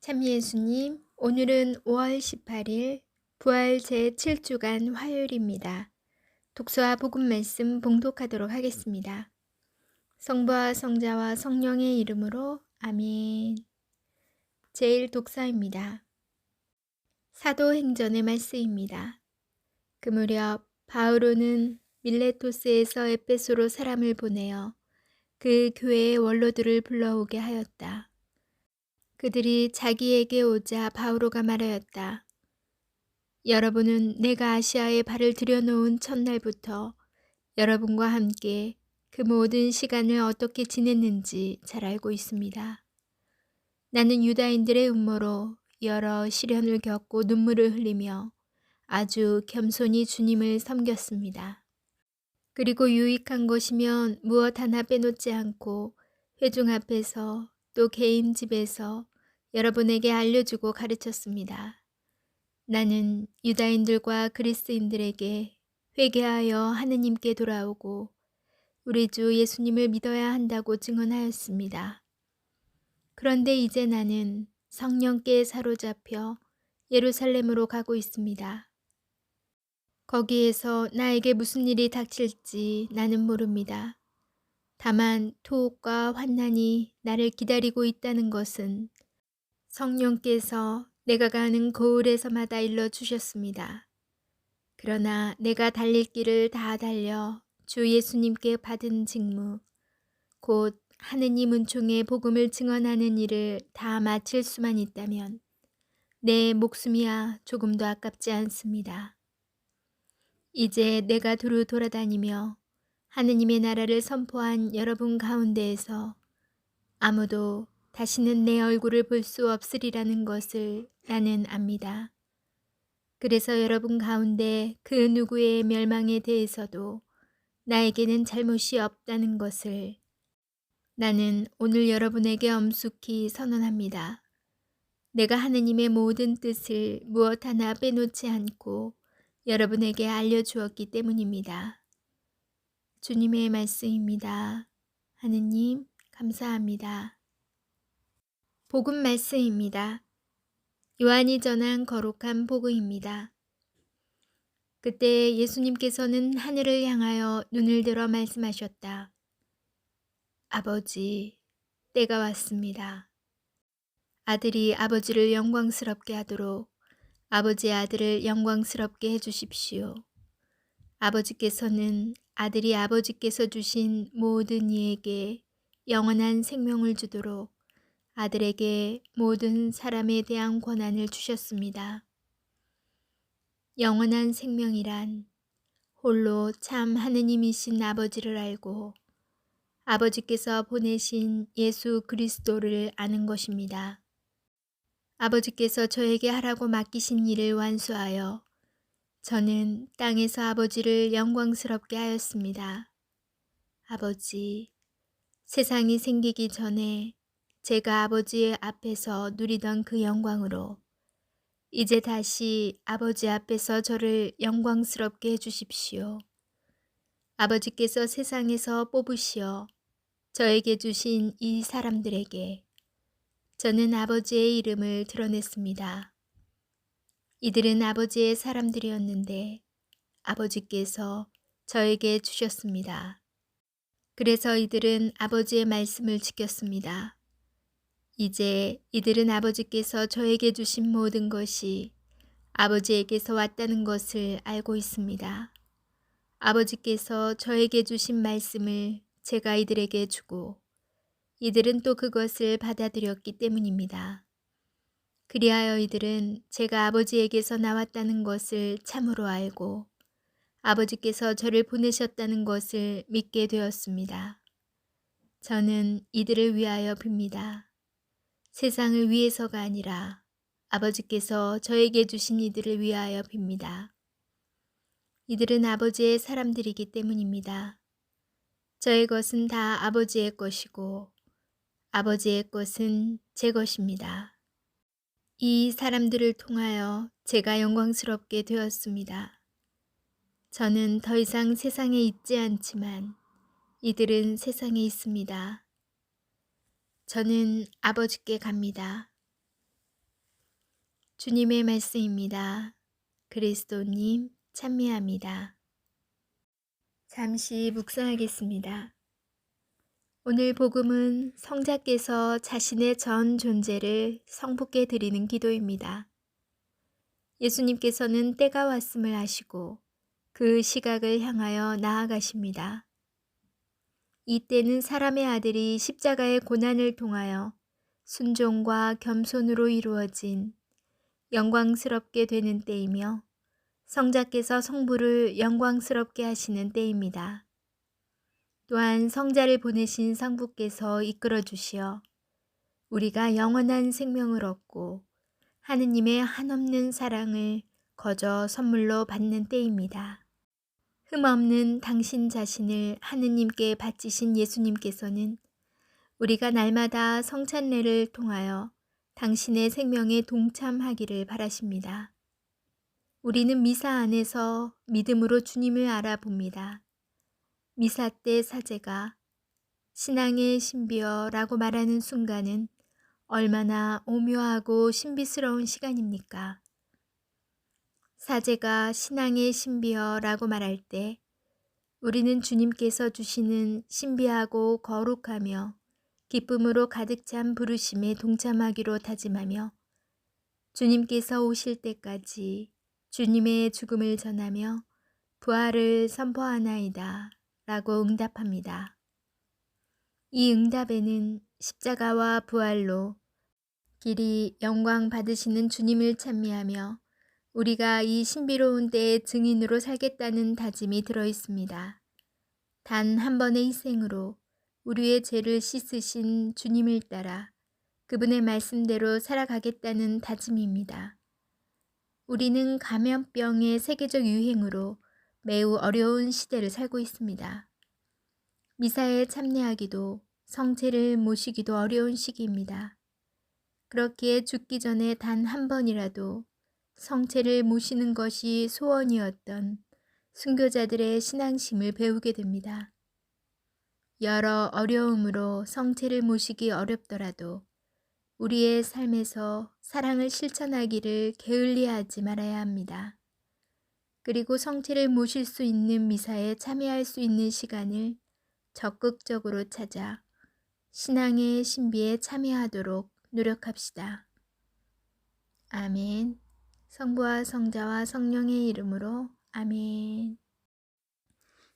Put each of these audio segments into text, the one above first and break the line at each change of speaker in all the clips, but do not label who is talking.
참 예수님, 오늘은 5월 18일 부활 제7주간 화요일입니다. 독서와 복음 말씀 봉독하도록 하겠습니다. 성부와 성자와 성령의 이름으로 아멘. 제1 독서입니다. 사도행전의 말씀입니다. 그 무렵 바오로는 밀레토스에서 에베소로 사람을 보내어 그 교회의 원로들을 불러오게 하였다. 그들이 자기에게 오자 바오로가 말하였다. 여러분은 내가 아시아에 발을 들여놓은 첫날부터 여러분과 함께 그 모든 시간을 어떻게 지냈는지 잘 알고 있습니다. 나는 유다인들의 음모로 여러 시련을 겪고 눈물을 흘리며 아주 겸손히 주님을 섬겼습니다. 그리고 유익한 것이면 무엇 하나 빼놓지 않고 회중 앞에서 또 개인 집에서 여러분에게 알려주고 가르쳤습니다. 나는 유다인들과 그리스인들에게 회개하여 하느님께 돌아오고 우리 주 예수님을 믿어야 한다고 증언하였습니다. 그런데 이제 나는 성령께 사로잡혀 예루살렘으로 가고 있습니다. 거기에서 나에게 무슨 일이 닥칠지 나는 모릅니다. 다만 투옥과 환난이 나를 기다리고 있다는 것은 성령께서 내가 가는 거울에서마다 일러주셨습니다. 그러나 내가 달릴 길을 다 달려 주 예수님께 받은 직무, 곧 하느님 은총의 복음을 증언하는 일을 다 마칠 수만 있다면 내 목숨이야 조금도 아깝지 않습니다. 이제 내가 두루 돌아다니며 하느님의 나라를 선포한 여러분 가운데에서 아무도 다시는 내 얼굴을 볼 수 없으리라는 것을 나는 압니다. 그래서 여러분 가운데 그 누구의 멸망에 대해서도 나에게는 잘못이 없다는 것을 나는 오늘 여러분에게 엄숙히 선언합니다. 내가 하느님의 모든 뜻을 무엇 하나 빼놓지 않고 여러분에게 알려주었기 때문입니다. 주님의 말씀입니다. 하느님 감사합니다. 복음 말씀입니다. 요한이 전한 거룩한 복음입니다. 그때 예수님께서는 하늘을 향하여 눈을 들어 말씀하셨다. 아버지, 때가 왔습니다. 아들이 아버지를 영광스럽게 하도록 아버지의 아들을 영광스럽게 해주십시오. 아버지께서는 아들이 아버지께서 주신 모든 이에게 영원한 생명을 주도록 아들에게 모든 사람에 대한 권한을 주셨습니다. 영원한 생명이란 홀로 참 하느님이신 아버지를 알고 아버지께서 보내신 예수 그리스도를 아는 것입니다. 아버지께서 저에게 하라고 맡기신 일을 완수하여 저는 땅에서 아버지를 영광스럽게 하였습니다. 아버지, 세상이 생기기 전에 제가 아버지의 앞에서 누리던 그 영광으로 이제 다시 아버지 앞에서 저를 영광스럽게 해주십시오. 아버지께서 세상에서 뽑으시어 저에게 주신 이 사람들에게 저는 아버지의 이름을 드러냈습니다. 이들은 아버지의 사람들이었는데 아버지께서 저에게 주셨습니다. 그래서 이들은 아버지의 말씀을 지켰습니다. 이제 이들은 아버지께서 저에게 주신 모든 것이 아버지에게서 왔다는 것을 알고 있습니다. 아버지께서 저에게 주신 말씀을 제가 이들에게 주고 이들은 또 그것을 받아들였기 때문입니다. 그리하여 이들은 제가 아버지에게서 나왔다는 것을 참으로 알고 아버지께서 저를 보내셨다는 것을 믿게 되었습니다. 저는 이들을 위하여 빕니다. 세상을 위해서가 아니라 아버지께서 저에게 주신 이들을 위하여 빕니다. 이들은 아버지의 사람들이기 때문입니다. 저의 것은 다 아버지의 것이고 아버지의 것은 제 것입니다. 이 사람들을 통하여 제가 영광스럽게 되었습니다. 저는 더 이상 세상에 있지 않지만 이들은 세상에 있습니다. 저는 아버지께 갑니다. 주님의 말씀입니다. 그리스도님 찬미합니다. 잠시 묵상하겠습니다. 오늘 복음은 성자께서 자신의 전 존재를 성부께 드리는 기도입니다. 예수님께서는 때가 왔음을 아시고 그 시각을 향하여 나아가십니다. 이때는 사람의 아들이 십자가의 고난을 통하여 순종과 겸손으로 이루어진 영광스럽게 되는 때이며 성자께서 성부를 영광스럽게 하시는 때입니다. 또한 성자를 보내신 성부께서 이끌어 주시어 우리가 영원한 생명을 얻고 하느님의 한없는 사랑을 거저 선물로 받는 때입니다. 흠없는 당신 자신을 하느님께 바치신 예수님께서는 우리가 날마다 성찬례를 통하여 당신의 생명에 동참하기를 바라십니다. 우리는 미사 안에서 믿음으로 주님을 알아봅니다. 미사 때 사제가 신앙의 신비여라고 말하는 순간은 얼마나 오묘하고 신비스러운 시간입니까? 사제가 신앙의 신비여라고 말할 때 우리는 주님께서 주시는 신비하고 거룩하며 기쁨으로 가득 찬 부르심에 동참하기로 다짐하며 주님께서 오실 때까지 주님의 죽음을 전하며 부활을 선포하나이다 라고 응답합니다. 이 응답에는 십자가와 부활로 길이 영광 받으시는 주님을 찬미하며 우리가 이 신비로운 때의 증인으로 살겠다는 다짐이 들어 있습니다. 단 한 번의 희생으로 우리의 죄를 씻으신 주님을 따라 그분의 말씀대로 살아가겠다는 다짐입니다. 우리는 감염병의 세계적 유행으로 매우 어려운 시대를 살고 있습니다. 미사에 참여하기도 성체를 모시기도 어려운 시기입니다. 그렇기에 죽기 전에 단 한 번이라도 성체를 모시는 것이 소원이었던 순교자들의 신앙심을 배우게 됩니다. 여러 어려움으로 성체를 모시기 어렵더라도 우리의 삶에서 사랑을 실천하기를 게을리하지 말아야 합니다. 그리고 성체를 모실 수 있는 미사에 참여할 수 있는 시간을 적극적으로 찾아 신앙의 신비에 참여하도록 노력합시다. 아멘. 성부와 성자와 성령의 이름으로 아멘.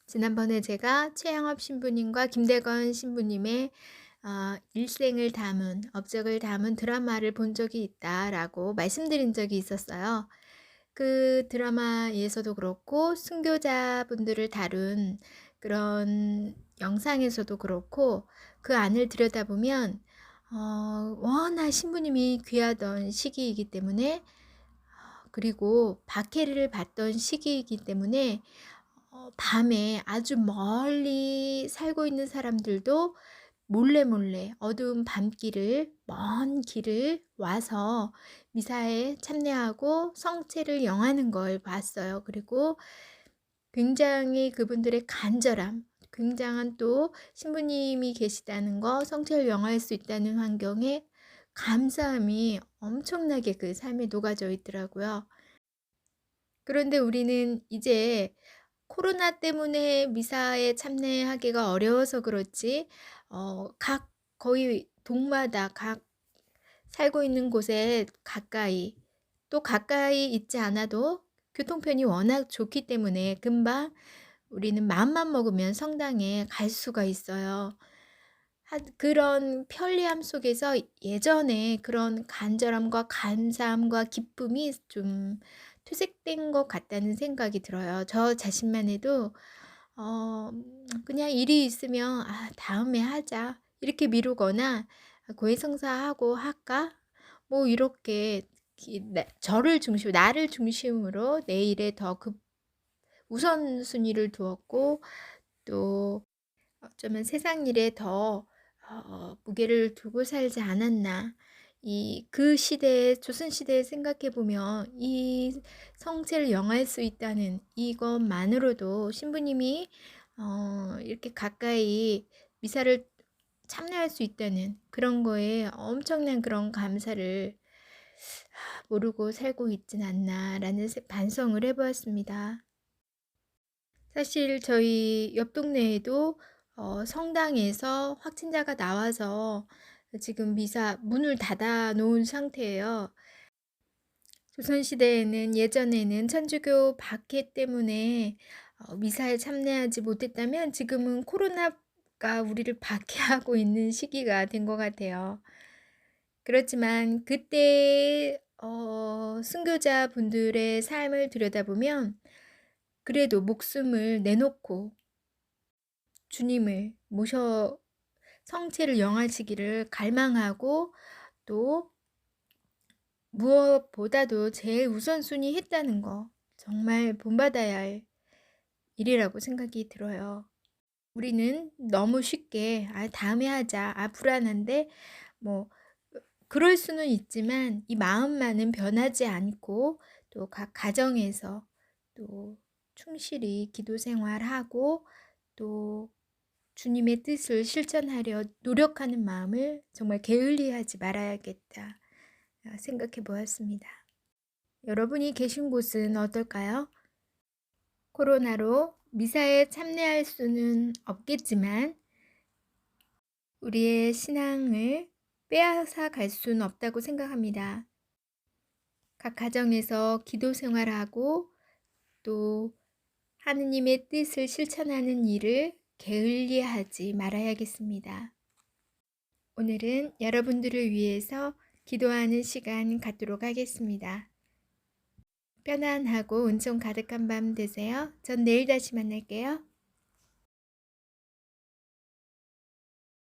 지난번에 제가 최양업 신부님과 김대건 신부님의 일생을 담은, 업적을 담은 드라마를 본 적이 있다라고 말씀드린 적이 있었어요. 그 드라마에서도 그렇고 순교자분들을 다룬 그런 영상에서도 그렇고 그 안을 들여다보면 워낙 신부님이 귀하던 시기이기 때문에 그리고 박해를 받던 시기이기 때문에 밤에 아주 멀리 살고 있는 사람들도 몰래 어두운 밤길을, 먼 길을 와서 미사에 참여하고 성체를 영하는 걸 봤어요. 그리고 굉장히 그분들의 간절함, 굉장한 또 신부님이 계시다는 거, 성체를 영할 수 있다는 환경에 감사함이 엄청나게 그 삶에 녹아져 있더라고요. 그런데 우리는 이제 코로나 때문에 미사에 참여하기가 어려워서 그렇지 각 거의 동마다 각 살고 있는 곳에 가까이 또 가까이 있지 않아도 교통편이 워낙 좋기 때문에 금방 우리는 마음만 먹으면 성당에 갈 수가 있어요. 그런 편리함 속에서 예전에 그런 간절함과 감사함과 기쁨이 좀 퇴색된 것 같다는 생각이 들어요. 저 자신만 해도 그냥 일이 있으면 다음에 하자 이렇게 미루거나 고해성사하고 할까? 뭐 이렇게 나를 중심으로 내 일에 더 우선순위를 두었고 또 어쩌면 세상 일에 더 무게를 두고 살지 않았나. 그 시대에 조선시대에 생각해 보면 이 성체를 영할 수 있다는 이것만으로도 신부님이 이렇게 가까이 미사를 참여할 수 있다는 그런 거에 엄청난 그런 감사를 모르고 살고 있진 않나라는 반성을 해 보았습니다. 사실 저희 옆 동네에도 성당에서 확진자가 나와서 지금 미사 문을 닫아 놓은 상태예요. 조선시대에는 예전에는 천주교 박해 때문에 미사에 참여하지 못했다면 지금은 코로나가 우리를 박해하고 있는 시기가 된 것 같아요. 그렇지만 그때 순교자분들의 삶을 들여다보면 그래도 목숨을 내놓고 주님을 모셔 성체를 영하시기를 갈망하고 또 무엇보다도 제일 우선순위 했다는 거 정말 본받아야 할 일이라고 생각이 들어요. 우리는 너무 쉽게 다음에 하자. 불안한데 뭐 그럴 수는 있지만 이 마음만은 변하지 않고 또 각 가정에서 또 충실히 기도 생활하고 또 주님의 뜻을 실천하려 노력하는 마음을 정말 게을리하지 말아야겠다 생각해 보았습니다. 여러분이 계신 곳은 어떨까요? 코로나로 미사에 참여할 수는 없겠지만 우리의 신앙을 빼앗아 갈 수는 없다고 생각합니다. 각 가정에서 기도 생활하고 또 하느님의 뜻을 실천하는 일을 게을리하지 말아야겠습니다. 오늘은 여러분들을 위해서 기도하는 시간 갖도록 하겠습니다. 편안하고 은총 가득한 밤 되세요. 전 내일 다시 만날게요.